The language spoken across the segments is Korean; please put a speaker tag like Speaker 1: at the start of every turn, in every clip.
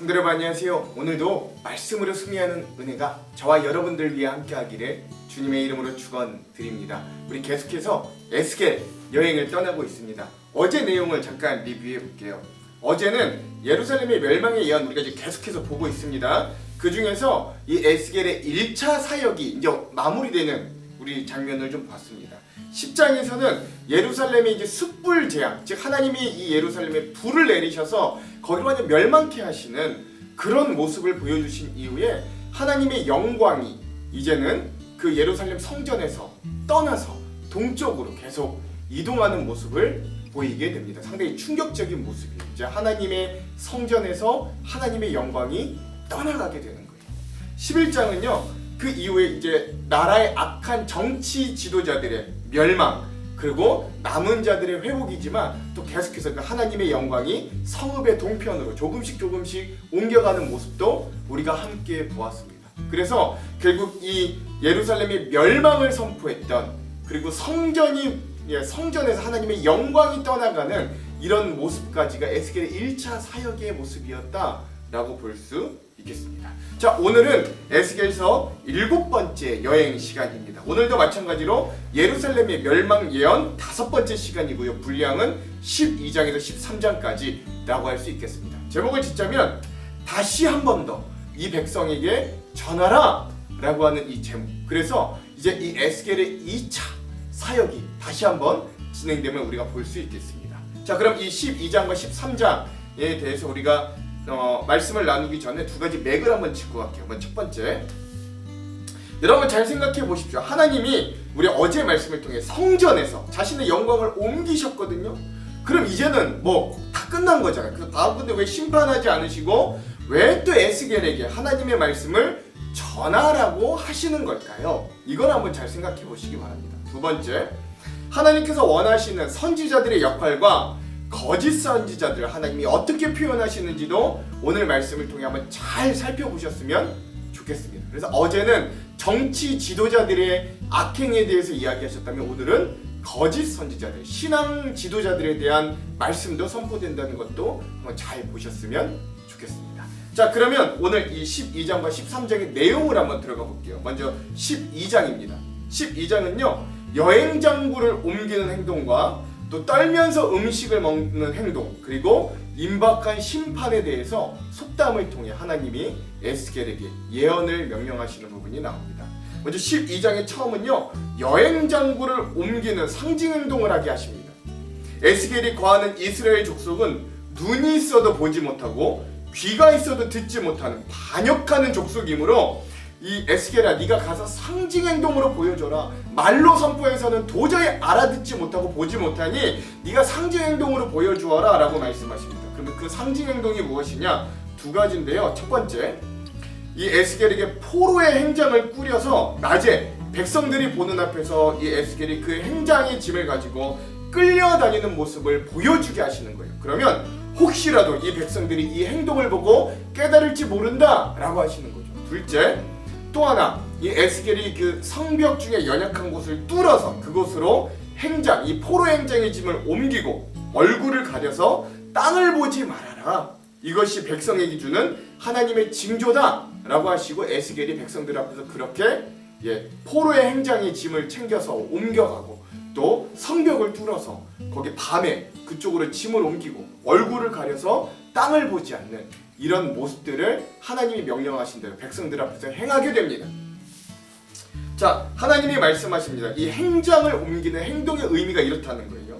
Speaker 1: 성도 여러분 안녕하세요. 오늘도 말씀으로 승리하는 은혜가 저와 여러분들 위해 함께하기를 주님의 이름으로 축원드립니다. 우리 계속해서 에스겔 여행을 떠나고 있습니다. 어제 내용을 잠깐 리뷰해 볼게요. 어제는 예루살렘의 멸망의 예언 우리가 이제 계속해서 보고 있습니다. 그 중에서 이 에스겔의 1차 사역이 이제 마무리되는 우리 장면을 좀 봤습니다. 10장에서는 예루살렘의 이제 숯불 재앙, 즉 하나님이 이 예루살렘에 불을 내리셔서 거기로 완전 멸망케 하시는 그런 모습을 보여주신 이후에 하나님의 영광이 이제는 그 예루살렘 성전에서 떠나서 동쪽으로 계속 이동하는 모습을 보이게 됩니다. 상당히 충격적인 모습이에요. 이제 하나님의 성전에서 하나님의 영광이 떠나가게 되는 거예요. 11장은요. 그 이후에 이제 나라의 악한 정치 지도자들의 멸망 그리고 남은 자들의 회복이지만 또 계속해서 그 하나님의 영광이 성읍의 동편으로 조금씩 옮겨가는 모습도 우리가 함께 보았습니다. 그래서 결국 이 예루살렘의 멸망을 선포했던 그리고 성전에서 하나님의 영광이 떠나가는 이런 모습까지가 에스겔의 1차 사역의 모습이었다라고 볼 수 있겠습니다. 자, 오늘은 에스겔서 7번째 여행 시간입니다. 오늘도 마찬가지로 예루살렘의 멸망 예언 5번째 시간이고요. 분량은 12장에서 13장까지라고 할 수 있겠습니다. 제목을 짓자면 다시 한 번 더 이 백성에게 전하라 라고 하는 이 제목. 그래서 이제 이 에스겔의 2차 사역이 다시 한번 진행되면 우리가 볼 수 있겠습니다. 자, 그럼 이 12장과 13장에 대해서 우리가 말씀을 나누기 전에 두 가지 맥을 한번 짚고 갈게요. 첫 번째, 여러분 잘 생각해 보십시오. 하나님이 우리 어제 말씀을 통해 성전에서 자신의 영광을 옮기셨거든요. 그럼 이제는 뭐 다 끝난 거잖아요. 그래서 다음 근데 왜 심판하지 않으시고 왜 또 에스겔에게 하나님의 말씀을 전하라고 하시는 걸까요? 이걸 한번 잘 생각해 보시기 바랍니다. 두 번째, 하나님께서 원하시는 선지자들의 역할과 거짓 선지자들 하나님이 어떻게 표현하시는지도 오늘 말씀을 통해 한번 잘 살펴보셨으면 좋겠습니다. 그래서 어제는 정치 지도자들의 악행에 대해서 이야기하셨다면 오늘은 거짓 선지자들, 신앙 지도자들에 대한 말씀도 선포된다는 것도 한번 잘 보셨으면 좋겠습니다. 자, 그러면 오늘 이 12장과 13장의 내용을 한번 들어가 볼게요. 먼저 12장입니다. 12장은요, 여행장구를 옮기는 행동과 또 떨면서 음식을 먹는 행동 그리고 임박한 심판에 대해서 속담을 통해 하나님이 에스겔에게 예언을 명령하시는 부분이 나옵니다. 먼저 12장의 처음은요, 여행장구를 옮기는 상징 행동을 하게 하십니다. 에스겔이 거하는 이스라엘 족속은 눈이 있어도 보지 못하고 귀가 있어도 듣지 못하는 반역하는 족속이므로 이 에스겔아, 네가 가서 상징 행동으로 보여줘라. 말로 선포해서는 도저히 알아듣지 못하고 보지 못하니 네가 상징 행동으로 보여주어라 라고 말씀하십니다. 그러면 그 상징 행동이 무엇이냐? 두 가지인데요. 첫 번째, 이 에스겔에게 포로의 행장을 꾸려서 낮에 백성들이 보는 앞에서 이 에스겔이 그 행장의 짐을 가지고 끌려다니는 모습을 보여주게 하시는 거예요. 그러면 혹시라도 이 백성들이 이 행동을 보고 깨달을지 모른다 라고 하시는 거죠. 둘째, 또 하나, 이 에스겔이 그 성벽 중에 연약한 곳을 뚫어서 그곳으로 행장, 이 포로 행장의 짐을 옮기고 얼굴을 가려서 땅을 보지 말아라. 이것이 백성에게 주는 하나님의 징조다 라고 하시고 에스겔이 백성들 앞에서 그렇게 포로의 행장의 짐을 챙겨서 옮겨가고 또 성벽을 뚫어서 거기 밤에 그쪽으로 짐을 옮기고 얼굴을 가려서 땅을 보지 않는 이런 모습들을 하나님이 명령하신 대로 백성들 앞에서 행하게 됩니다. 자, 하나님이 말씀하십니다. 이 행장을 옮기는 행동의 의미가 이렇다는 거예요.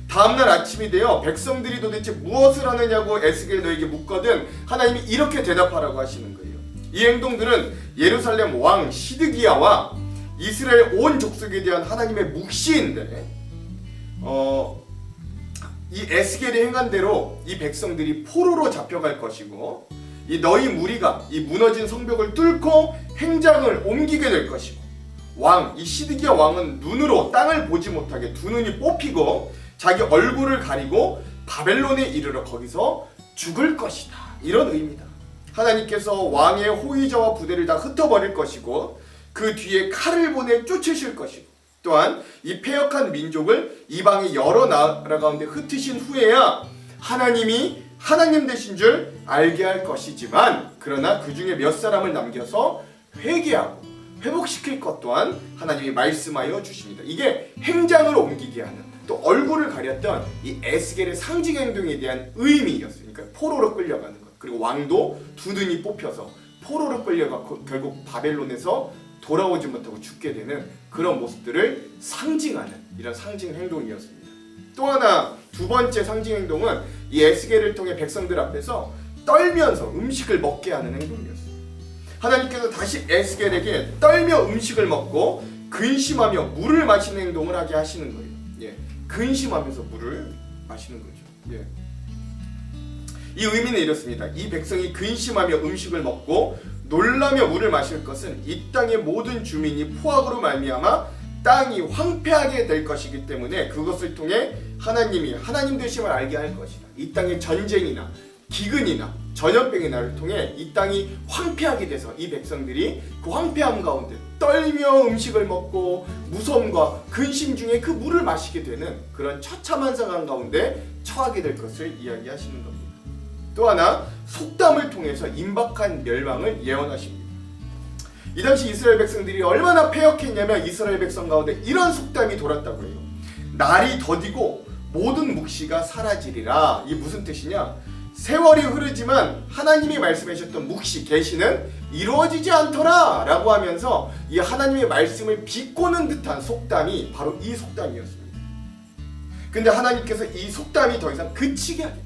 Speaker 1: 다음날 아침이 되어 백성들이 도대체 무엇을 하느냐고 에스겔 너에게 묻거든 하나님이 이렇게 대답하라고 하시는 거예요. 이 행동들은 예루살렘 왕 시드기야와 이스라엘 온 족속에 대한 하나님의 묵시인데 이 에스겔이 행한 대로 이 백성들이 포로로 잡혀갈 것이고 이 너희 무리가 이 무너진 성벽을 뚫고 행장을 옮기게 될 것이고 이 시드기야 왕은 눈으로 땅을 보지 못하게 두 눈이 뽑히고 자기 얼굴을 가리고 바벨론에 이르러 거기서 죽을 것이다. 이런 의미다. 하나님께서 왕의 호위자와 부대를 다 흩어버릴 것이고 그 뒤에 칼을 보내 쫓으실 것이고 또한 이 패역한 민족을 이방의 여러 나라 가운데 흩으신 후에야 하나님이 하나님 되신 줄 알게 할 것이지만 그러나 그 중에 몇 사람을 남겨서 회개하고 회복시킬 것 또한 하나님이 말씀하여 주십니다. 이게 행장으로 옮기게 하는, 또 얼굴을 가렸던 이 에스겔의 상징 행동에 대한 의미였어요. 그러니까 포로로 끌려가는 것. 그리고 왕도 두 눈이 뽑혀서 포로로 끌려가 결국 바벨론에서 돌아오지 못하고 죽게 되는 그런 모습들을 상징하는 이런 상징 행동이었습니다. 또 하나 두 번째 상징 행동은 이 에스겔을 통해 백성들 앞에서 떨면서 음식을 먹게 하는 행동이었어요. 하나님께서 다시 에스겔에게 떨며 음식을 먹고 근심하며 물을 마시는 행동을 하게 하시는 거예요. 예, 근심하면서 물을 마시는 거죠. 예. 이 의미는 이렇습니다. 이 백성이 근심하며 음식을 먹고 놀라며 물을 마실 것은 이 땅의 모든 주민이 포악으로 말미암아 땅이 황폐하게 될 것이기 때문에 그것을 통해 하나님이 하나님 되심을 알게 할 것이다. 이 땅의 전쟁이나 기근이나 전염병이나를 통해 이 땅이 황폐하게 돼서 이 백성들이 그 황폐함 가운데 떨며 음식을 먹고 무서움과 근심 중에 그 물을 마시게 되는 그런 처참한 상황 가운데 처하게 될 것을 이야기하시는 겁니다. 또 하나 속담을 통해서 임박한 멸망을 예언하십니다. 이 당시 이스라엘 백성들이 얼마나 패역했냐면 이스라엘 백성 가운데 이런 속담이 돌았다고 해요. 날이 더디고 모든 묵시가 사라지리라. 이게 무슨 뜻이냐? 세월이 흐르지만 하나님이 말씀하셨던 묵시, 계시는 이루어지지 않더라 라고 하면서 이 하나님의 말씀을 비꼬는 듯한 속담이 바로 이 속담이었습니다. 근데 하나님께서 이 속담이 더 이상 그치게 하겠다.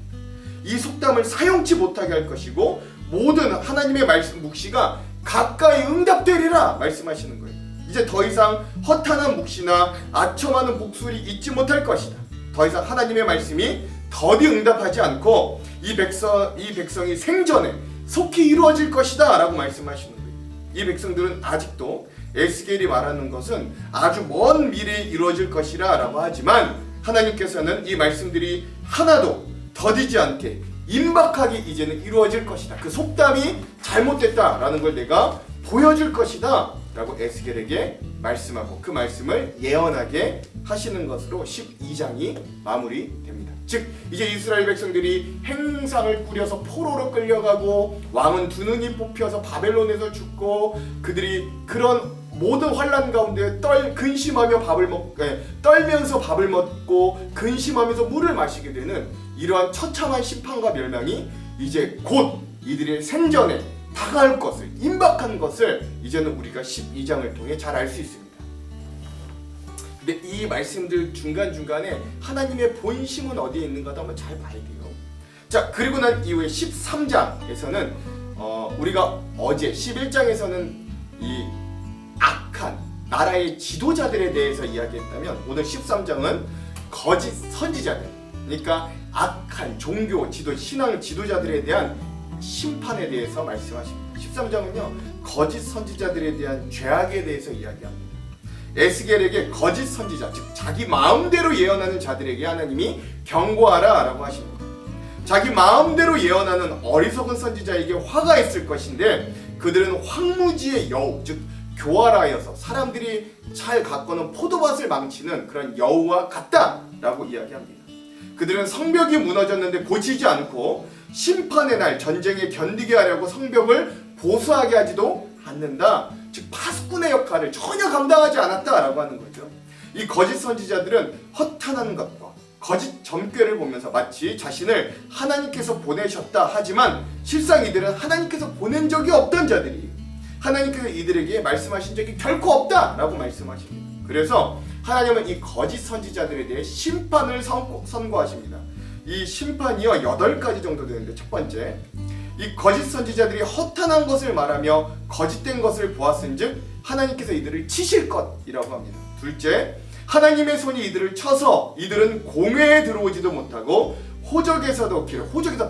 Speaker 1: 이 속담을 사용치 못하게 할 것이고 모든 하나님의 말씀 묵시가 가까이 응답되리라 말씀하시는 거예요. 이제 더 이상 허탄한 묵시나 아첨하는 목소리 잊지 못할 것이다. 더 이상 하나님의 말씀이 더디 응답하지 않고 이 백성이 생전에 속히 이루어질 것이다 라고 말씀하시는 거예요. 이 백성들은 아직도 에스겔이 말하는 것은 아주 먼 미래에 이루어질 것이라 라고 하지만 하나님께서는 이 말씀들이 하나도 더디지 않게 임박하게 이제는 이루어질 것이다. 그 속담이 잘못됐다라는 걸 내가 보여줄 것이다 라고 에스겔에게 말씀하고 그 말씀을 예언하게 하시는 것으로 12장이 마무리됩니다. 즉 이제 이스라엘 백성들이 행상을 꾸려서 포로로 끌려가고 왕은 두 눈이 뽑혀서 바벨론에서 죽고 그들이 그런 모든 환난 가운데 근심하며 떨면서 밥을 먹고 근심하면서 물을 마시게 되는 이러한 처참한 심판과 멸망이 이제 곧 이들의 생전에 다가올 것을, 임박한 것을 이제는 우리가 12장을 통해 잘 알 수 있습니다. 근데 이 말씀들 중간중간에 하나님의 본심은 어디에 있는가도 한번 잘 봐야 돼요. 자, 그리고 난 이후에 13장에서는 우리가 어제 11장에서는 이 악한 나라의 지도자들에 대해서 이야기했다면 오늘 13장은 거짓 선지자들, 그러니까 악한 종교 신앙 지도자들에 대한 심판에 대해서 말씀하십니다. 13장은요 거짓 선지자들에 대한 죄악에 대해서 이야기합니다. 에스겔에게 거짓 선지자, 즉 자기 마음대로 예언하는 자들에게 하나님이 경고하라 라고 하십니다. 자기 마음대로 예언하는 어리석은 선지자에게 화가 있을 것인데 그들은 황무지의 여우, 즉 교활하여서 사람들이 잘 가꾸는 포도밭을 망치는 그런 여우와 같다라고 이야기합니다. 그들은 성벽이 무너졌는데 고치지 않고 심판의 날 전쟁에 견디게 하려고 성벽을 보수하게 하지도 않는다. 즉 파수꾼의 역할을 전혀 감당하지 않았다라고 하는 거죠. 이 거짓 선지자들은 허탄한 것과 거짓 점괘를 보면서 마치 자신을 하나님께서 보내셨다 하지만 실상 이들은 하나님께서 보낸 적이 없던 자들이 하나님께서 이들에게 말씀하신 적이 결코 없다라고 말씀하십니다. 그래서 하나님은 이 거짓 선지자들에 대해 심판을 선고하십니다. 이 심판이요 8가지 정도 되는데 첫 번째, 이 거짓 선지자들이 허탄한 것을 말하며 거짓된 것을 보았은즉 하나님께서 이들을 치실 것이라고 합니다. 둘째, 하나님의 손이 이들을 쳐서 이들은 공회에 들어오지도 못하고 호적에서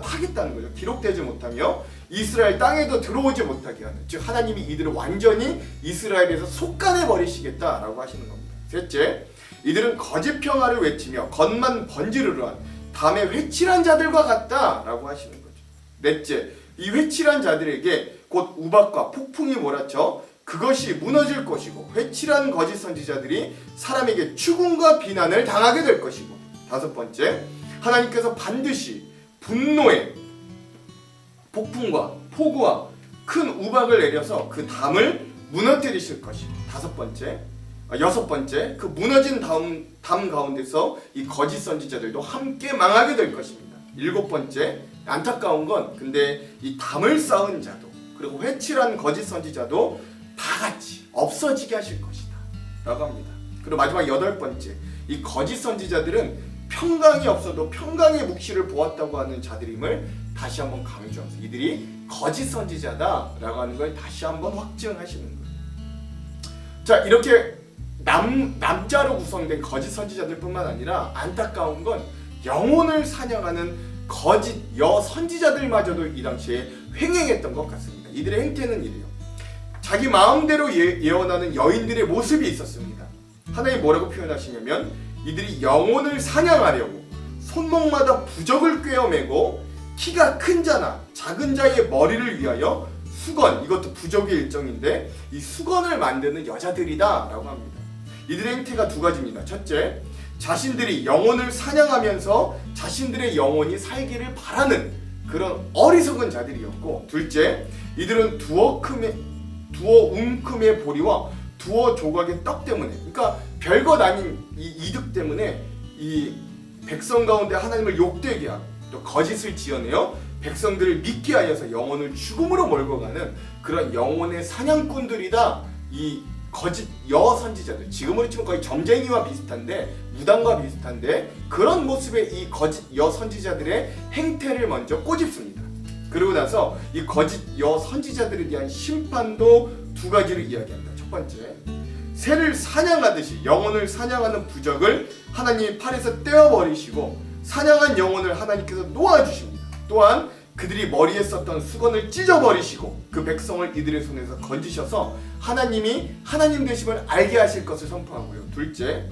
Speaker 1: 파겠다는 거죠. 기록되지 못하며 이스라엘 땅에도 들어오지 못하게 하는, 즉 하나님이 이들을 완전히 이스라엘에서 속간해 버리시겠다라고 하시는 겁니다. 셋째, 이들은 거짓 평화를 외치며 겉만 번지르르한 담에 회칠한 자들과 같다라고 하시는 거죠. 넷째, 이 회칠한 자들에게 곧 우박과 폭풍이 몰아쳐 그것이 무너질 것이고 회칠한 거짓 선지자들이 사람에게 추궁과 비난을 당하게 될 것이고 다섯 번째, 하나님께서 반드시 분노의 폭풍과 폭우와 큰 우박을 내려서 그 담을 무너뜨리실 것이고, 여섯 번째, 그 무너진 담 가운데서 이 거짓 선지자들도 함께 망하게 될 것입니다. 일곱 번째, 안타까운 건 근데 이 담을 쌓은 자도 그리고 회칠한 거짓 선지자도 다 같이 없어지게 하실 것이다 라고 합니다. 그리고 마지막 여덟 번째, 이 거짓 선지자들은 평강이 없어도 평강의 묵시를 보았다고 하는 자들임을 다시 한번 강조하면서 이들이 거짓 선지자다라고 하는 걸 다시 한번 확증하시는 거예요. 자, 이렇게 남자로 구성된 거짓 선지자들뿐만 아니라 안타까운 건 영혼을 사냥하는 거짓 선지자들마저도 이 당시에 횡행했던 것 같습니다. 이들의 행태는 이래요. 자기 마음대로 예언하는 여인들의 모습이 있었습니다. 하나님 뭐라고 표현하시냐면 이들이 영혼을 사냥하려고 손목마다 부적을 꿰어매고 키가 큰 자나 작은 자의 머리를 위하여 수건, 이것도 부적의 일종인데 이 수건을 만드는 여자들이다 라고 합니다. 이들의 행태가 두 가지입니다. 첫째, 자신들이 영혼을 사냥하면서 자신들의 영혼이 살기를 바라는 그런 어리석은 자들이었고, 둘째, 이들은 두어 웅큼의 보리와 두어 조각의 떡 때문에, 그러니까 별것 아닌 이 이득 때문에 이 백성 가운데 하나님을 욕되게 하고 또 거짓을 지어내어 백성들을 믿게 하여서 영혼을 죽음으로 몰고 가는 그런 영혼의 사냥꾼들이다. 이 거짓 선지자들, 지금으로 치면 거의 점쟁이와 비슷한데, 무당과 비슷한데 그런 모습의 이 거짓 선지자들의 행태를 먼저 꼬집습니다. 그러고 나서 이 거짓 선지자들에 대한 심판도 두 가지를 이야기합니다. 첫 번째, 새를 사냥하듯이 영혼을 사냥하는 부적을 하나님이 팔에서 떼어버리시고 사냥한 영혼을 하나님께서 놓아주십니다. 또한 그들이 머리에 썼던 수건을 찢어버리시고 그 백성을 이들의 손에서 건지셔서 하나님이 하나님 되심을 알게 하실 것을 선포하고요. 둘째,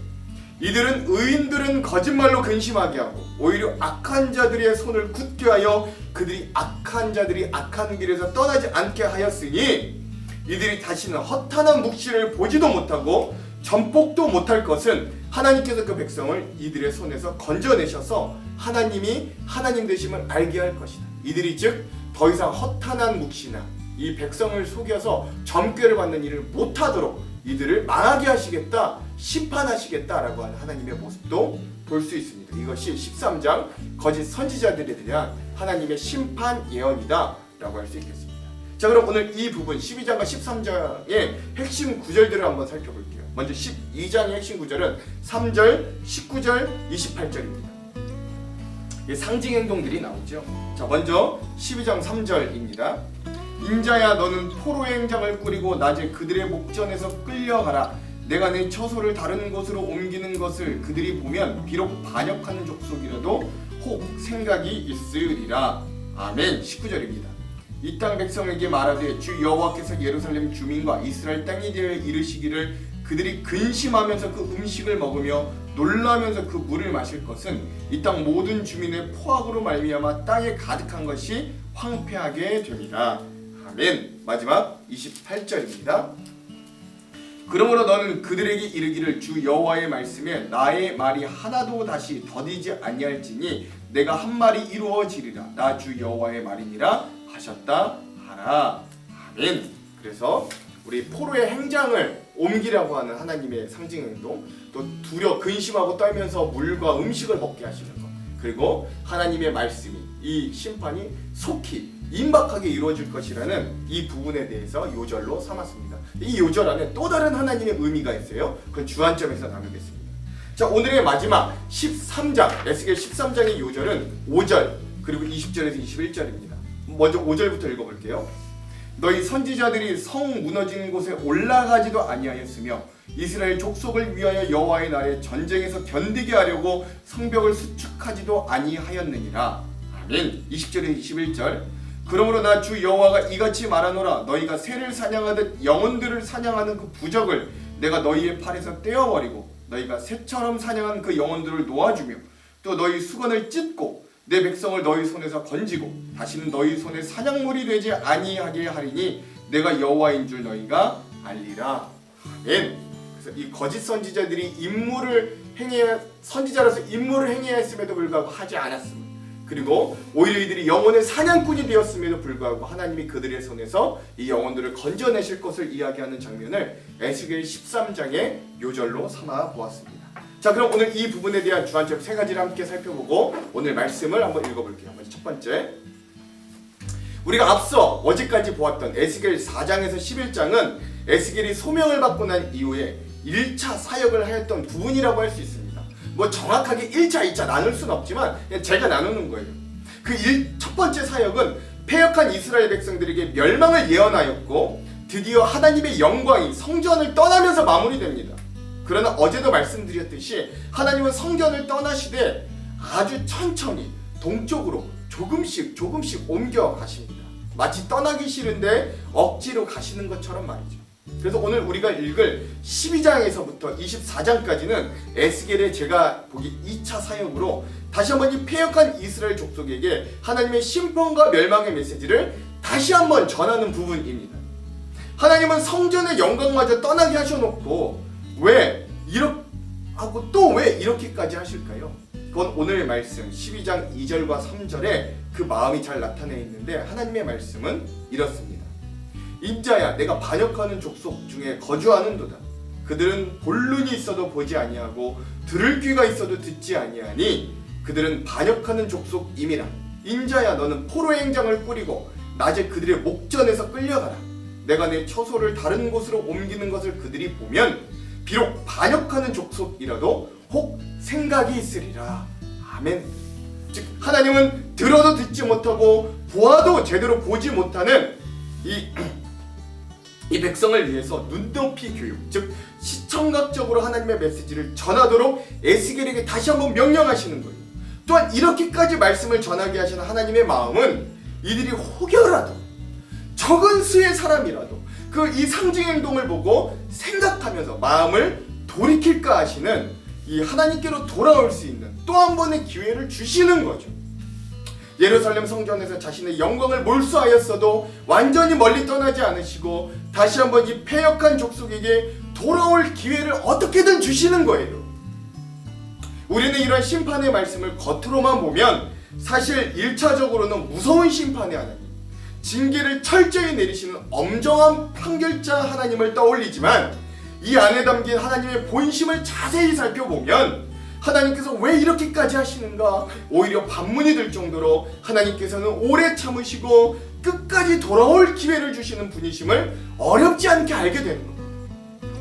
Speaker 1: 의인들은 거짓말로 근심하게 하고 오히려 악한 자들의 손을 굳게 하여 그들이 악한 자들이 악한 길에서 떠나지 않게 하였으니 이들이 다시는 허탄한 묵시를 보지도 못하고 전복도 못할 것은 하나님께서 그 백성을 이들의 손에서 건져내셔서 하나님이 하나님 되심을 알게 할 것이다. 이들이 즉 더 이상 허탄한 묵시나 이 백성을 속여서 점괘를 받는 일을 못하도록 이들을 망하게 하시겠다, 심판하시겠다라고 하는 하나님의 모습도 볼 수 있습니다. 이것이 13장 거짓 선지자들에 대한 하나님의 심판 예언이다 라고 할 수 있겠습니다. 자, 그럼 오늘 이 부분 12장과 13장의 핵심 구절들을 한번 살펴볼게요. 먼저 12장의 핵심 구절은 3절, 19절, 28절입니다. 상징 행동들이 나오죠. 자, 먼저 12장 3절입니다. 인자야, 너는 포로의 행장을 꾸리고 낮에 그들의 목전에서 끌려가라. 내가 내 처소를 다른 곳으로 옮기는 것을 그들이 보면 비록 반역하는 족속이라도 혹 생각이 있으리라. 아멘. 19절입니다. 이 땅 백성에게 말하되 주 여호와께서 예루살렘 주민과 이스라엘 땅에 대하여 이르시기를 그들이 근심하면서 그 음식을 먹으며 놀라면서 그 물을 마실 것은 이 땅 모든 주민의 포악으로 말미암아 땅에 가득한 것이 황폐하게 됩니다. 아멘. 마지막 28절입니다. 그러므로 너는 그들에게 이르기를 주 여호와의 말씀에 나의 말이 하나도 다시 더디지 아니할지니 내가 한 말이 이루어지리라. 나 주 여호와의 말이니라 하셨다 하라. 아멘. 그래서 우리 포로의 행장을 옮기라고 하는 하나님의 상징 행동, 또 근심하고 떨면서 물과 음식을 먹게 하시는 것, 그리고 하나님의 말씀이 이 심판이 속히 임박하게 이루어질 것이라는 이 부분에 대해서 요절로 삼았습니다. 이 요절 안에 또 다른 하나님의 의미가 있어요. 그건 주안점에서 나누겠습니다. 자, 오늘의 마지막 13장, 에스겔 13장의 요절은 5절 그리고 20절에서 21절입니다. 먼저 5절부터 읽어볼게요. 너희 선지자들이 성 무너진 곳에 올라가지도 아니하였으며 이스라엘 족속을 위하여 여호와의 날에 전쟁에서 견디게 하려고 성벽을 수축하지도 아니하였느니라. 아멘. 20절에서 21절. 그러므로 나 주 여호와가 이같이 말하노라. 너희가 새를 사냥하듯 영혼들을 사냥하는 그 부적을 내가 너희의 팔에서 떼어버리고 너희가 새처럼 사냥한 그 영혼들을 놓아주며 또 너희 수건을 찢고 내 백성을 너희 손에서 건지고 다시는 너희 손에 사냥물이 되지 아니하게 하리니 내가 여호와인 줄 너희가 알리라. 아멘. 그래서 이 거짓 선지자들이 선지자로서 임무를 행해야 했음에도 불구하고 하지 않았음을, 그리고 오히려 이들이 영혼의 사냥꾼이 되었음에도 불구하고 하나님이 그들의 손에서 이 영혼들을 건져내실 것을 이야기하는 장면을 에스겔 13장의 요절로 삼아 보았습니다. 자, 그럼 오늘 이 부분에 대한 주안점 세 가지를 함께 살펴보고 오늘 말씀을 한번 읽어볼게요. 먼저 첫 번째, 우리가 앞서 어제까지 보았던 에스겔 4장에서 11장은 에스겔이 소명을 받고 난 이후에 1차 사역을 하였던 부분이라고 할 수 있습니다. 뭐 정확하게 1차, 2차 나눌 수는 없지만 그냥 제가 나누는 거예요. 첫 번째 사역은 패역한 이스라엘 백성들에게 멸망을 예언하였고 드디어 하나님의 영광이 성전을 떠나면서 마무리됩니다. 그러나 어제도 말씀드렸듯이 하나님은 성전을 떠나시되 아주 천천히 동쪽으로 조금씩 옮겨 가십니다. 마치 떠나기 싫은데 억지로 가시는 것처럼 말이죠. 그래서 오늘 우리가 읽을 12장에서부터 24장까지는 에스겔의 제가 보기 2차 사역으로 다시 한번 이 패역한 이스라엘 족속에게 하나님의 심판과 멸망의 메시지를 다시 한번 전하는 부분입니다. 하나님은 성전의 영광마저 떠나게 하셔놓고 왜 이렇게까지 하실까요? 그건 오늘 말씀 12장 2절과 3절에 그 마음이 잘 나타내 있는데 하나님의 말씀은 이렇습니다. 인자야, 내가 반역하는 족속 중에 거주하는도다. 그들은 볼 눈이 있어도 보지 아니하고 들을 귀가 있어도 듣지 아니하니 그들은 반역하는 족속임이라. 인자야, 너는 포로의 행장을 꾸리고 낮에 그들의 목전에서 끌려가라. 내가 내 처소를 다른 곳으로 옮기는 것을 그들이 보면 비록 반역하는 족속이라도 혹 생각이 있으리라. 아멘. 즉 하나님은 들어도 듣지 못하고 보아도 제대로 보지 못하는 이 백성을 위해서 눈높이 교육, 즉 시청각적으로 하나님의 메시지를 전하도록 에스겔에게 다시 한번 명령하시는 거예요. 또한 이렇게까지 말씀을 전하게 하시는 하나님의 마음은 이들이 혹여라도 적은 수의 사람이라도 이 상징 행동을 보고 생각하면서 마음을 돌이킬까 하시는 이 하나님께로 돌아올 수 있는 또 한 번의 기회를 주시는 거죠. 예루살렘 성전에서 자신의 영광을 몰수하였어도 완전히 멀리 떠나지 않으시고 다시 한번 이 패역한 족속에게 돌아올 기회를 어떻게든 주시는 거예요. 우리는 이런 심판의 말씀을 겉으로만 보면 사실 1차적으로는 무서운 심판의 하나님, 징계를 철저히 내리시는 엄정한 판결자 하나님을 떠올리지만 이 안에 담긴 하나님의 본심을 자세히 살펴보면 하나님께서 왜 이렇게까지 하시는가 오히려 반문이 들 정도로 하나님께서는 오래 참으시고 끝까지 돌아올 기회를 주시는 분이심을 어렵지 않게 알게 되는 겁니다.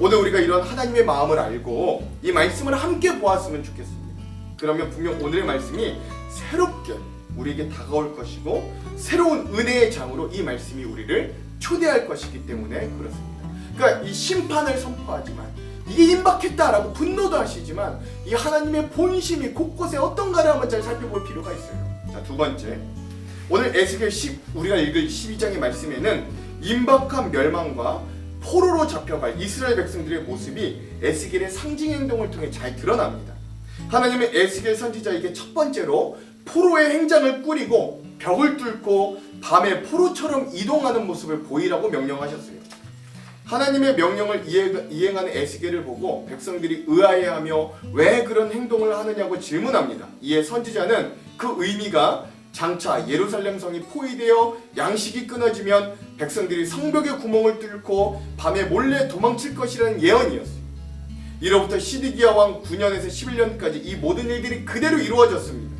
Speaker 1: 오늘 우리가 이런 하나님의 마음을 알고 이 말씀을 함께 보았으면 좋겠습니다. 그러면 분명 오늘의 말씀이 새롭게 우리에게 다가올 것이고 새로운 은혜의 장으로 이 말씀이 우리를 초대할 것이기 때문에 그렇습니다. 그러니까 이 심판을 선포하지만 이게 임박했다라고 분노도 하시지만 이 하나님의 본심이 곳곳에 어떤가를 한번 잘 살펴볼 필요가 있어요. 자, 두 번째, 오늘 에스겔 우리가 읽을 12장의 말씀에는 임박한 멸망과 포로로 잡혀갈 이스라엘 백성들의 모습이 에스겔의 상징 행동을 통해 잘 드러납니다. 하나님의 에스겔 선지자에게 첫 번째로 포로의 행장을 꾸리고 벽을 뚫고 밤에 포로처럼 이동하는 모습을 보이라고 명령하셨어요. 하나님의 명령을 이행하는 에스겔을 보고 백성들이 의아해하며 왜 그런 행동을 하느냐고 질문합니다. 이에 선지자는 그 의미가 장차 예루살렘 성이 포위되어 양식이 끊어지면 백성들이 성벽의 구멍을 뚫고 밤에 몰래 도망칠 것이라는 예언이었어요. 이로부터 시드기야 왕 9년에서 11년까지 이 모든 일들이 그대로 이루어졌습니다.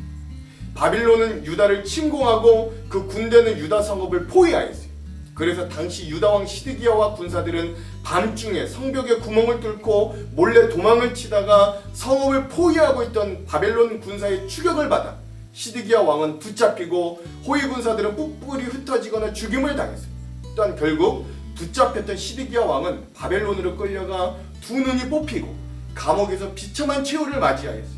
Speaker 1: 바빌론은 유다를 침공하고 그 군대는 유다 성읍을 포위하였어요. 그래서 당시 유다왕 시드기야와 군사들은 밤중에 성벽에 구멍을 뚫고 몰래 도망을 치다가 성읍을 포위하고 있던 바벨론 군사의 추격을 받아 시드기야 왕은 붙잡히고 호위 군사들은 뿔뿔이 흩어지거나 죽임을 당했습니다. 또한 결국 붙잡혔던 시드기야 왕은 바벨론으로 끌려가 두 눈이 뽑히고 감옥에서 비참한 최후를 맞이하였어요.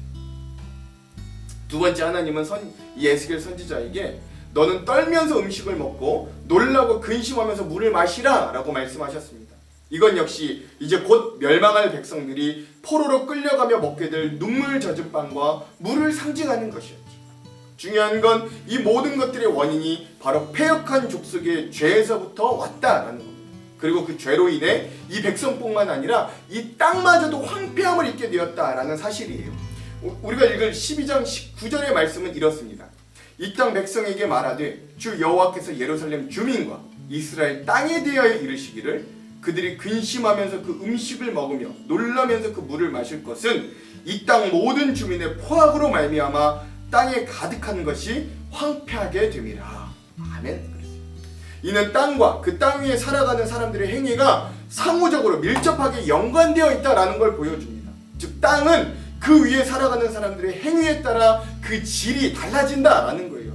Speaker 1: 두 번째, 하나님은 이 에스겔 선지자에게 너는 떨면서 음식을 먹고 놀라고 근심하면서 물을 마시라 라고 말씀하셨습니다. 이건 역시 이제 곧 멸망할 백성들이 포로로 끌려가며 먹게 될 눈물 젖은 빵과 물을 상징하는 것이었죠. 중요한 건 이 모든 것들의 원인이 바로 패역한 족속의 죄에서부터 왔다라는 겁니다. 그리고 그 죄로 인해 이 백성뿐만 아니라 이 땅마저도 황폐함을 입게 되었다라는 사실이에요. 우리가 읽을 12장 19절의 말씀은 이렇습니다. 이 땅 백성에게 말하되 주 여호와께서 예루살렘 주민과 이스라엘 땅에 대하여 이르시기를 그들이 근심하면서 그 음식을 먹으며 놀라면서 그 물을 마실 것은 이 땅 모든 주민의 포악으로 말미암아 땅에 가득한 것이 황폐하게 됨이라. 아멘. 이는 땅과 그 땅 위에 살아가는 사람들의 행위가 상호적으로 밀접하게 연관되어 있다라는 걸 보여줍니다. 즉 땅은 그 위에 살아가는 사람들의 행위에 따라 그 질이 달라진다라는 거예요.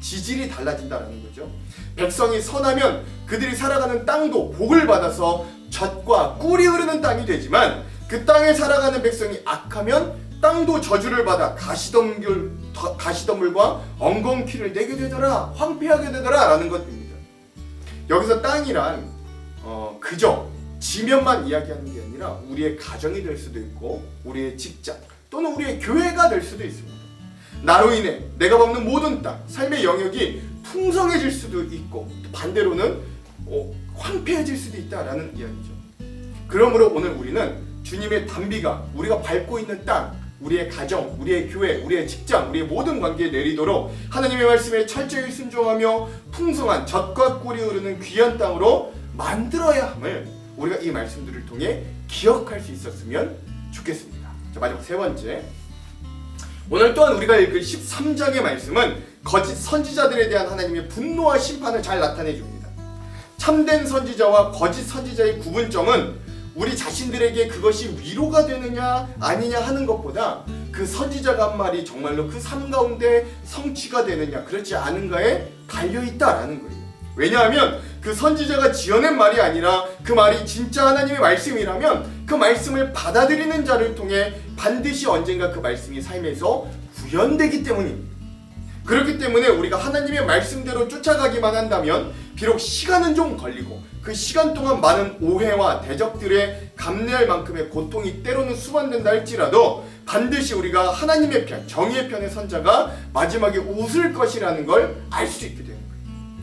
Speaker 1: 지질이 달라진다라는 거죠. 백성이 선하면 그들이 살아가는 땅도 복을 받아서 젖과 꿀이 흐르는 땅이 되지만 그 땅에 살아가는 백성이 악하면 땅도 저주를 받아 가시덤불과 엉겅퀴를 내게 되더라, 황폐하게 되더라 라는 것입니다. 여기서 땅이란 그저 지면만 이야기하는 게 아니라 우리의 가정이 될 수도 있고 우리의 직장 또는 우리의 교회가 될 수도 있습니다. 나로 인해 내가 밟는 모든 땅, 삶의 영역이 풍성해질 수도 있고 반대로는 황폐해질 수도 있다라는 이야기죠. 그러므로 오늘 우리는 주님의 단비가 우리가 밟고 있는 땅, 우리의 가정, 우리의 교회, 우리의 직장, 우리의 모든 관계에 내리도록 하나님의 말씀에 철저히 순종하며 풍성한 젖과 꿀이 흐르는 귀한 땅으로 만들어야 함을 우리가 이 말씀들을 통해 기억할 수 있었으면 좋겠습니다. 자, 마지막 세 번째, 오늘 또한 우리가 읽을 13장의 말씀은 거짓 선지자들에 대한 하나님의 분노와 심판을 잘 나타내 줍니다. 참된 선지자와 거짓 선지자의 구분점은 우리 자신들에게 그것이 위로가 되느냐 아니냐 하는 것보다 그 선지자가 한 말이 정말로 그 삶 가운데 성취가 되느냐 그렇지 않은가에 달려있다라는 거예요. 왜냐하면 그 선지자가 지어낸 말이 아니라 그 말이 진짜 하나님의 말씀이라면 그 말씀을 받아들이는 자를 통해 반드시 언젠가 그 말씀이 삶에서 구현되기 때문입니다. 그렇기 때문에 우리가 하나님의 말씀대로 쫓아가기만 한다면 비록 시간은 좀 걸리고 그 시간 동안 많은 오해와 대적들의 감내할 만큼의 고통이 때로는 수반된다 할지라도 반드시 우리가 하나님의 편, 정의의 편의 선자가 마지막에 웃을 것이라는 걸 알 수 있게 되는 거예요.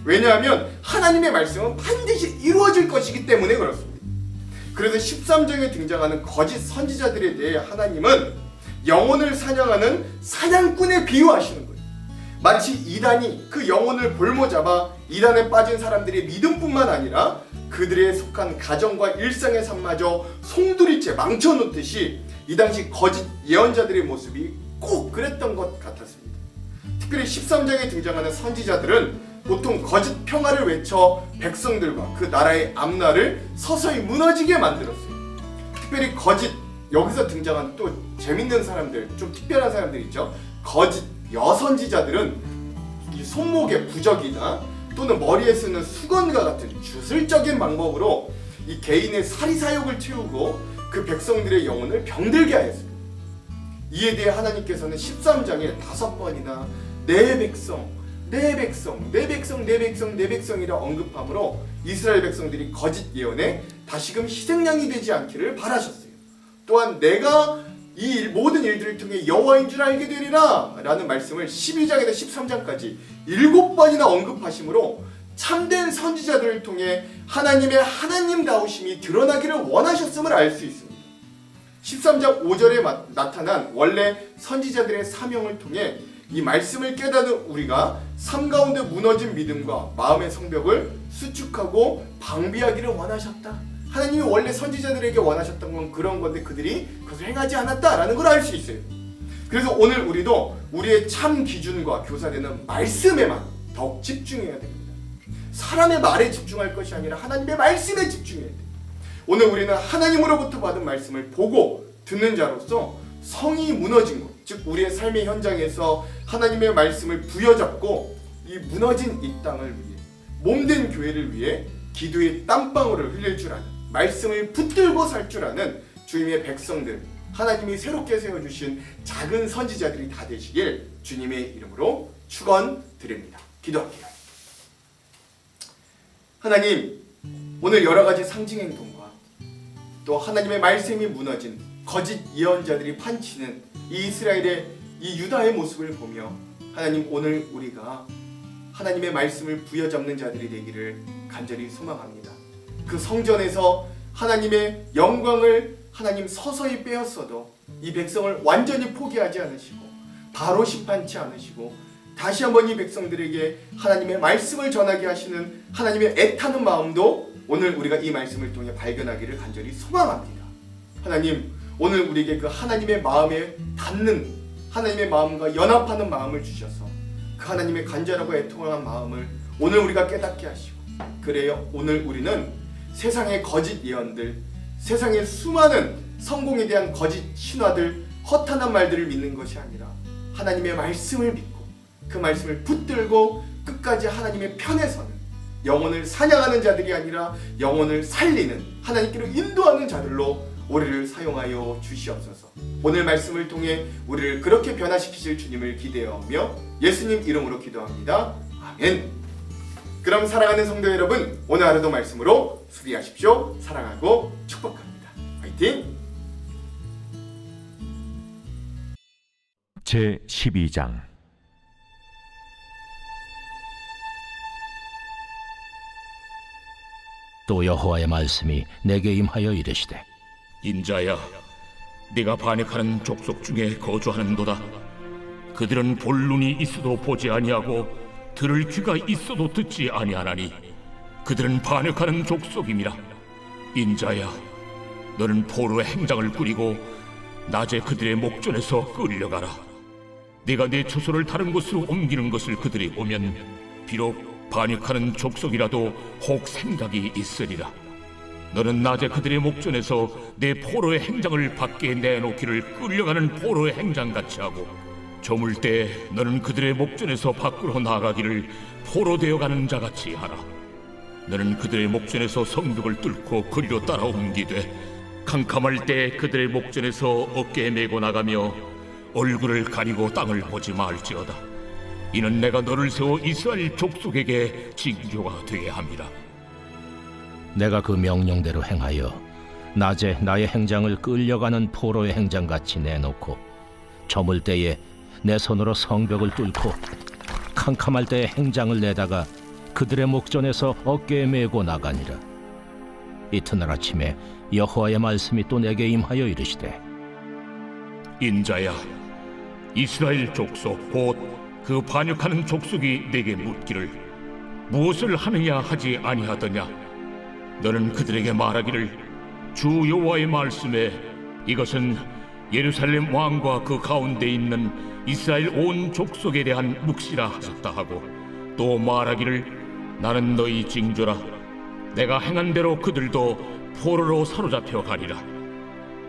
Speaker 1: 왜냐하면 하나님의 말씀은 반드시 이루어질 것이기 때문에 그렇습니다. 그래서 13장에 등장하는 거짓 선지자들에 대해 하나님은 영혼을 사냥하는 사냥꾼에 비유하시는 거예요. 마치 이단이 그 영혼을 볼모잡아 이단에 빠진 사람들의 믿음뿐만 아니라 그들의 속한 가정과 일상의 삶마저 송두리째 망쳐놓듯이 이 당시 거짓 예언자들의 모습이 꼭 그랬던 것 같았습니다. 특별히 13장에 등장하는 선지자들은 보통 거짓 평화를 외쳐 백성들과 그 나라의 앞날을 서서히 무너지게 만들었어요. 특별히 거짓, 여기서 등장한 또 재밌는 사람들, 좀 특별한 사람들 있죠. 거짓 여선지자들은 이 손목에 부적이나 또는 머리에 쓰는 수건과 같은 주술적인 방법으로 이 개인의 사리사욕을 채우고 그 백성들의 영혼을 병들게 하였습니다. 이에 대해 하나님께서는 13장에 5번이나 내 백성, 내 백성, 내 백성, 내 백성, 내 백성이라 언급함으로 이스라엘 백성들이 거짓 예언에 다시금 희생양이 되지 않기를 바라셨어요. 또한 내가 이 모든 일들을 통해 여호와인 줄 알게 되리라 라는 말씀을 12장에서 13장까지 7번이나 언급하심으로 참된 선지자들을 통해 하나님의 하나님다우심이 드러나기를 원하셨음을 알 수 있습니다. 13장 5절에 나타난 원래 선지자들의 사명을 통해 이 말씀을 깨닫는 우리가 삶 가운데 무너진 믿음과 마음의 성벽을 수축하고 방비하기를 원하셨다. 하나님이 원래 선지자들에게 원하셨던 건 그런 건데 그들이 그것을 행하지 않았다라는 걸 알 수 있어요. 그래서 오늘 우리도 우리의 참 기준과 교사되는 말씀에만 더욱 집중해야 됩니다. 사람의 말에 집중할 것이 아니라 하나님의 말씀에 집중해야 돼요. 오늘 우리는 하나님으로부터 받은 말씀을 보고 듣는 자로서 성이 무너진 것, 즉 우리의 삶의 현장에서 하나님의 말씀을 부여잡고 이 무너진 이 땅을 위해, 몸된 교회를 위해 기도의 땀방울을 흘릴 줄 아는, 말씀을 붙들고 살 줄 아는 주님의 백성들, 하나님이 새롭게 세워주신 작은 선지자들이 다 되시길 주님의 이름으로 축원드립니다. 기도할게요. 하나님, 오늘 여러 가지 상징 행동과 또 하나님의 말씀이 무너진 거짓 예언자들이 판치는 이 이스라엘의 이 유다의 모습을 보며 하나님, 오늘 우리가 하나님의 말씀을 부여잡는 자들이 되기를 간절히 소망합니다. 그 성전에서 하나님의 영광을 하나님 서서히 빼었어도 이 백성을 완전히 포기하지 않으시고 바로 심판치 않으시고 다시 한번 이 백성들에게 하나님의 말씀을 전하게 하시는 하나님의 애타는 마음도 오늘 우리가 이 말씀을 통해 발견하기를 간절히 소망합니다. 하나님, 오늘 우리에게 그 하나님의 마음에 닿는, 하나님의 마음과 연합하는 마음을 주셔서 그 하나님의 간절하고 애통한 마음을 오늘 우리가 깨닫게 하시고, 그래요, 오늘 우리는 세상의 거짓 예언들, 세상의 수많은 성공에 대한 거짓 신화들, 허탄한 말들을 믿는 것이 아니라 하나님의 말씀을 믿고 그 말씀을 붙들고 끝까지 하나님의 편에 서는, 영혼을 사냥하는 자들이 아니라 영혼을 살리는, 하나님께로 인도하는 자들로 우리를 사용하여 주시옵소서. 오늘 말씀을 통해 우리를 그렇게 변화시키실 주님을 기대하며 예수님 이름으로 기도합니다. 아멘. 그럼 사랑하는 성도 여러분, 오늘 하루도 말씀으로 수비하십시오. 사랑하고 축복합니다. 화이팅!
Speaker 2: 제12장
Speaker 3: 또 여호와의 말씀이 내게 임하여 이르시되,
Speaker 4: 인자야, 네가 반역하는 족속 중에 거주하는도다. 그들은 볼 눈이 있어도 보지 아니하고 들을 귀가 있어도 듣지 아니하나니 그들은 반역하는 족속임이라. 인자야, 너는 포로의 행장을 꾸리고 낮에 그들의 목전에서 끌려가라. 네가 네 처소를 다른 곳으로 옮기는 것을 그들이 보면 비록 반역하는 족속이라도 혹 생각이 있으리라. 너는 낮에 그들의 목전에서 내 포로의 행장을 밖에 내놓기를 끌려가는 포로의 행장같이 하고, 저물 때 너는 그들의 목전에서 밖으로 나가기를 포로 되어가는 자같이 하라. 너는 그들의 목전에서 성벽을 뚫고 그리로 따라 옮기되, 캄캄할 때 그들의 목전에서 어깨에 메고 나가며 얼굴을 가리고 땅을 보지 말지어다. 이는 내가 너를 세워 이스라엘 족속에게 징조가 되게 함이라.
Speaker 3: 내가 그 명령대로 행하여 낮에 나의 행장을 끌려가는 포로의 행장같이 내놓고, 저물 때에 내 손으로 성벽을 뚫고 캄캄할 때에 행장을 내다가 그들의 목전에서 어깨에 메고 나가니라. 이튿날 아침에 여호와의 말씀이 또 내게 임하여 이르시되,
Speaker 4: 인자야, 이스라엘 족속 곧 그 반역하는 족속이 내게 묻기를 무엇을 하느냐 하지 아니하더냐. 너는 그들에게 말하기를, 주 여호와의 말씀에 이것은 예루살렘 왕과 그 가운데 있는 이스라엘 온 족속에 대한 묵시라 하셨다 하고, 또 말하기를, 나는 너희 징조라. 내가 행한 대로 그들도 포로로 사로잡혀 가리라.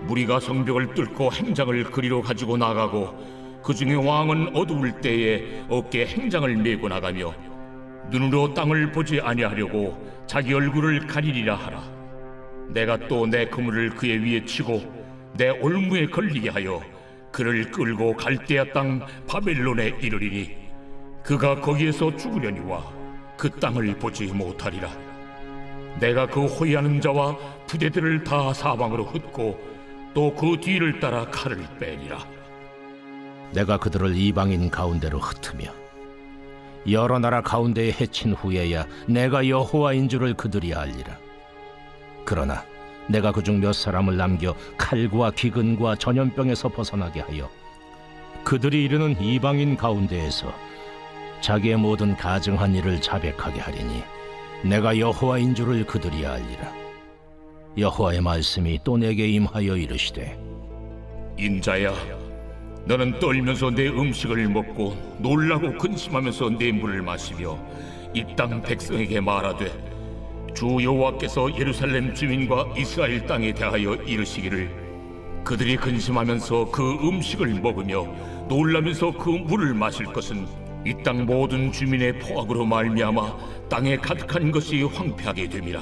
Speaker 4: 무리가 성벽을 뚫고 행장을 그리로 가지고 나가고, 그 중에 왕은 어두울 때에 어깨에 행장을 메고 나가며 눈으로 땅을 보지 아니하려고 자기 얼굴을 가리리라 하라. 내가 또 내 그물을 그의 위에 치고 내 올무에 걸리게 하여 그를 끌고 갈대아 땅 바벨론에 이르리니 그가 거기에서 죽으려니와 그 땅을 보지 못하리라. 내가 그 호위하는 자와 부대들을 다 사방으로 흩고 또 그 뒤를 따라 칼을 빼리라.
Speaker 3: 내가 그들을 이방인 가운데로 흩으며 여러 나라 가운데에 해친 후에야 내가 여호와인 줄을 그들이 알리라. 그러나 내가 그중 몇 사람을 남겨 칼과 기근과 전염병에서 벗어나게 하여 그들이 이르는 이방인 가운데에서 자기의 모든 가증한 일을 자백하게 하리니 내가 여호와인 줄을 그들이 알리라. 여호와의 말씀이 또 내게 임하여 이르시되,
Speaker 4: 인자야, 너는 떨면서 내 음식을 먹고 놀라고 근심하면서 내 물을 마시며 이 땅 백성에게 말하되, 주 여호와께서 예루살렘 주민과 이스라엘 땅에 대하여 이르시기를, 그들이 근심하면서 그 음식을 먹으며 놀라면서 그 물을 마실 것은 이 땅 모든 주민의 포악으로 말미암아 땅에 가득한 것이 황폐하게 됨이라.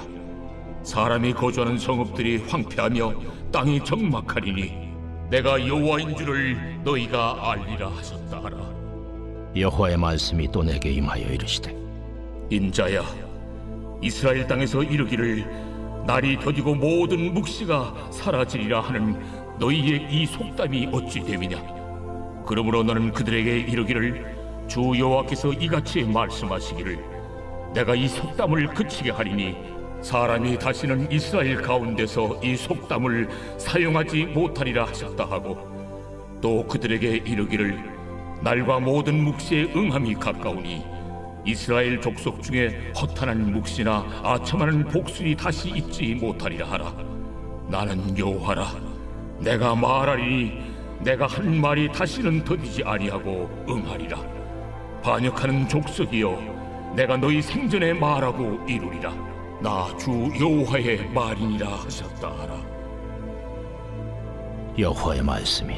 Speaker 4: 사람이 거주하는 성읍들이 황폐하며 땅이 적막하리니 내가 여호와인 줄을 너희가 알리라 하셨다 하라.
Speaker 3: 여호와의 말씀이 또 내게 임하여 이르시되,
Speaker 4: 인자야, 이스라엘 땅에서 이르기를 날이 더디고 모든 묵시가 사라지리라 하는 너희의 이 속담이 어찌 됨이냐. 그러므로 너는 그들에게 이르기를, 주 여호와께서 이같이 말씀하시기를, 내가 이 속담을 그치게 하리니 사람이 다시는 이스라엘 가운데서 이 속담을 사용하지 못하리라 하셨다 하고, 또 그들에게 이르기를, 날과 모든 묵시에 응함이 가까우니 이스라엘 족속 중에 허탄한 묵시나 아첨하는 복술이 다시 있지 못하리라 하라. 나는 여호와라. 내가 말하리니 내가 한 말이 다시는 더디지 아니하고 응하리라. 반역하는 족속이여, 내가 너희 생전에 말하고 이루리라. 나 주 여호와의 말이니라 하셨다 하라.
Speaker 3: 여호와의 말씀이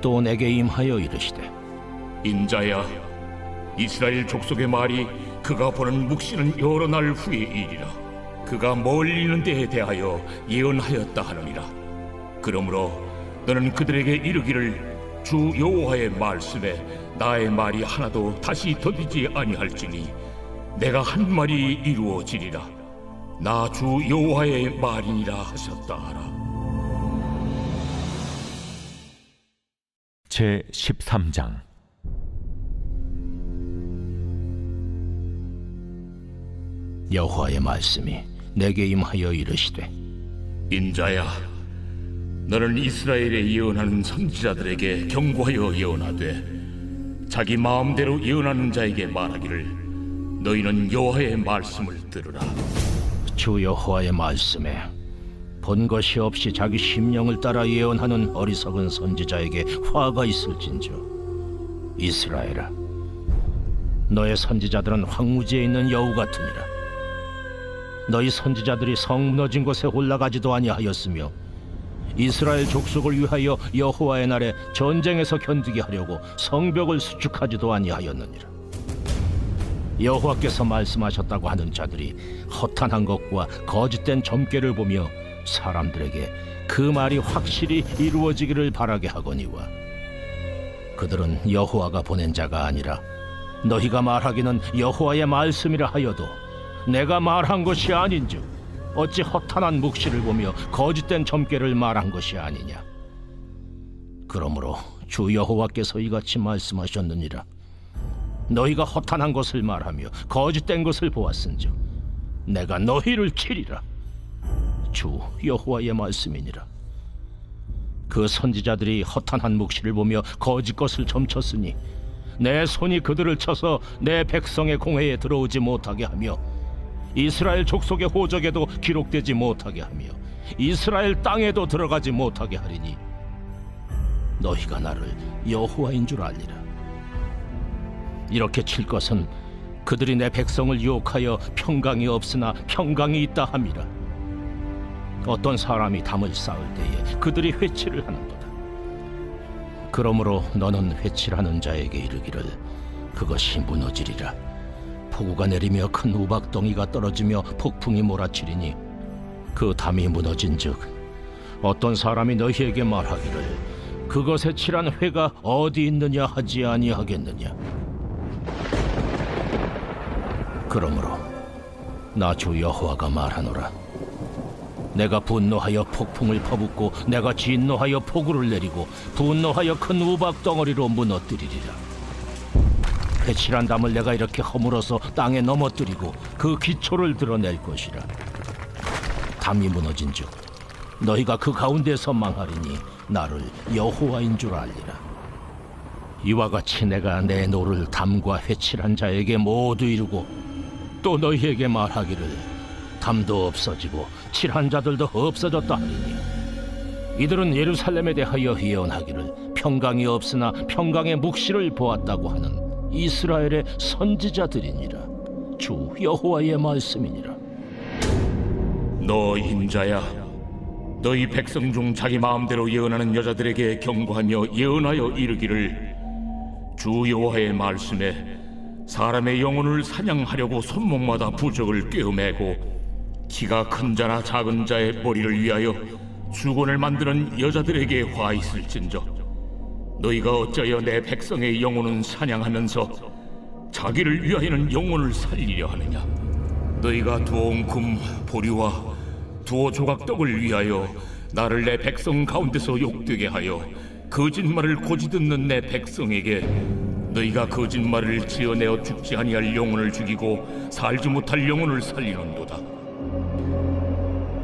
Speaker 3: 또 내게 임하여 이르시되,
Speaker 4: 인자야, 이스라엘 족속의 말이 그가 보는 묵시는 여러 날 후의 일이라. 그가 멀리 있는 데에 대하여 예언하였다 하느니라. 그러므로 너는 그들에게 이르기를, 주 여호와의 말씀에 나의 말이 하나도 다시 더디지 아니할지니 내가 한 말이 이루어지리라. 나 주 여호와의 말이니라 하셨다 하라.
Speaker 2: 제 13장.
Speaker 3: 여호와의 말씀이 내게 임하여 이르시되,
Speaker 4: 인자야, 너는 이스라엘에 예언하는 선지자들에게 경고하여 예언하되, 자기 마음대로 예언하는 자에게 말하기를, 너희는 여호와의 말씀을 들으라.
Speaker 3: 주 여호와의 말씀에 본 것이 없이 자기 심령을 따라 예언하는 어리석은 선지자에게 화가 있을진저. 이스라엘아, 너의 선지자들은 황무지에 있는 여우 같으니라. 너희 선지자들이 성 무너진 곳에 올라가지도 아니하였으며 이스라엘 족속을 위하여 여호와의 날에 전쟁에서 견디게 하려고 성벽을 수축하지도 아니하였느니라. 여호와께서 말씀하셨다고 하는 자들이 허탄한 것과 거짓된 점괘를 보며 사람들에게 그 말이 확실히 이루어지기를 바라게 하거니와, 그들은 여호와가 보낸 자가 아니라 너희가 말하기는 여호와의 말씀이라 하여도 내가 말한 것이 아닌즉 어찌 허탄한 묵시를 보며 거짓된 점괘를 말한 것이 아니냐. 그러므로 주 여호와께서 이같이 말씀하셨느니라. 너희가 허탄한 것을 말하며 거짓된 것을 보았은즉 내가 너희를 치리라. 주 여호와의 말씀이니라. 그 선지자들이 허탄한 묵시를 보며 거짓 것을 점쳤으니 내 손이 그들을 쳐서 내 백성의 공회에 들어오지 못하게 하며 이스라엘 족속의 호적에도 기록되지 못하게 하며 이스라엘 땅에도 들어가지 못하게 하리니 너희가 나를 여호와인 줄 알리라. 이렇게 칠 것은 그들이 내 백성을 유혹하여 평강이 없으나 평강이 있다 함이라. 어떤 사람이 담을 쌓을 때에 그들이 회치를 하는도다. 그러므로 너는 회칠하는 자에게 이르기를, 그것이 무너지리라. 폭우가 내리며 큰 우박덩이가 떨어지며 폭풍이 몰아치리니 그 담이 무너진즉 어떤 사람이 너희에게 말하기를, 그것에 칠한 회가 어디 있느냐 하지 아니하겠느냐. 그러므로 나 주 여호와가 말하노라. 내가 분노하여 폭풍을 퍼붓고 내가 진노하여 폭우를 내리고 분노하여 큰 우박덩어리로 무너뜨리리라. 회칠한 담을 내가 이렇게 허물어서 땅에 넘어뜨리고 그 기초를 드러낼 것이라. 담이 무너진즉 너희가 그 가운데서 망하리니 나를 여호와인 줄 알리라. 이와 같이 내가 내 노를 담과 회칠한 자에게 모두 이루고 또 너희에게 말하기를, 담도 없어지고 칠한 자들도 없어졌다 하리니 이들은 예루살렘에 대하여 예언하기를, 평강이 없으나 평강의 묵시를 보았다고 하는 이스라엘의 선지자들이니라. 주 여호와의 말씀이니라.
Speaker 4: 너 인자야, 너희 백성 중 자기 마음대로 예언하는 여자들에게 경고하며 예언하여 이르기를, 주 여호와의 말씀에 사람의 영혼을 사냥하려고 손목마다 부적을 꿰어매고 키가 큰 자나 작은 자의 머리를 위하여 수건을 만드는 여자들에게 화 있을진저, 너희가 어찌하여 내 백성의 영혼은 사냥하면서 자기를 위하여는 영혼을 살리려 하느냐. 너희가 두어온 금 보리와 두어 조각 떡을 위하여 나를 내 백성 가운데서 욕되게 하여 거짓말을 고지 듣는 내 백성에게 너희가 거짓말을 지어내어 죽지 아니할 영혼을 죽이고 살지 못할 영혼을 살리는도다.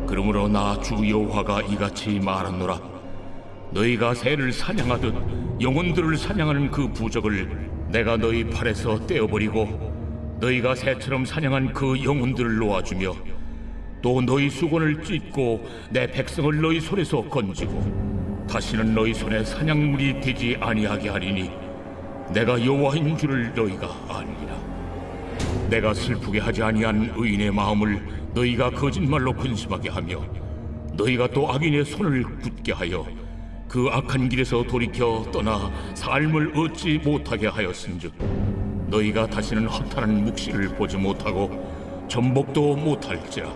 Speaker 4: 그러므로 나 주 여호와가 이같이 말하노라. 너희가 새를 사냥하듯 영혼들을 사냥하는 그 부적을 내가 너희 팔에서 떼어버리고 너희가 새처럼 사냥한 그 영혼들을 놓아주며 또 너희 수건을 찢고 내 백성을 너희 손에서 건지고 다시는 너희 손에 사냥물이 되지 아니하게 하리니 내가 여호와인 줄을 너희가 아니라. 내가 슬프게 하지 아니한 의인의 마음을 너희가 거짓말로 근심하게 하며 너희가 또 악인의 손을 굳게 하여 그 악한 길에서 돌이켜 떠나 삶을 얻지 못하게 하였은즉 너희가 다시는 허탄한 묵시를 보지 못하고 전복도 못할지라.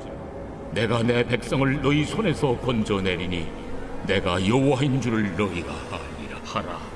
Speaker 4: 내가 내 백성을 너희 손에서 건져내리니 내가 여호와인 줄을 너희가 아니라 하라.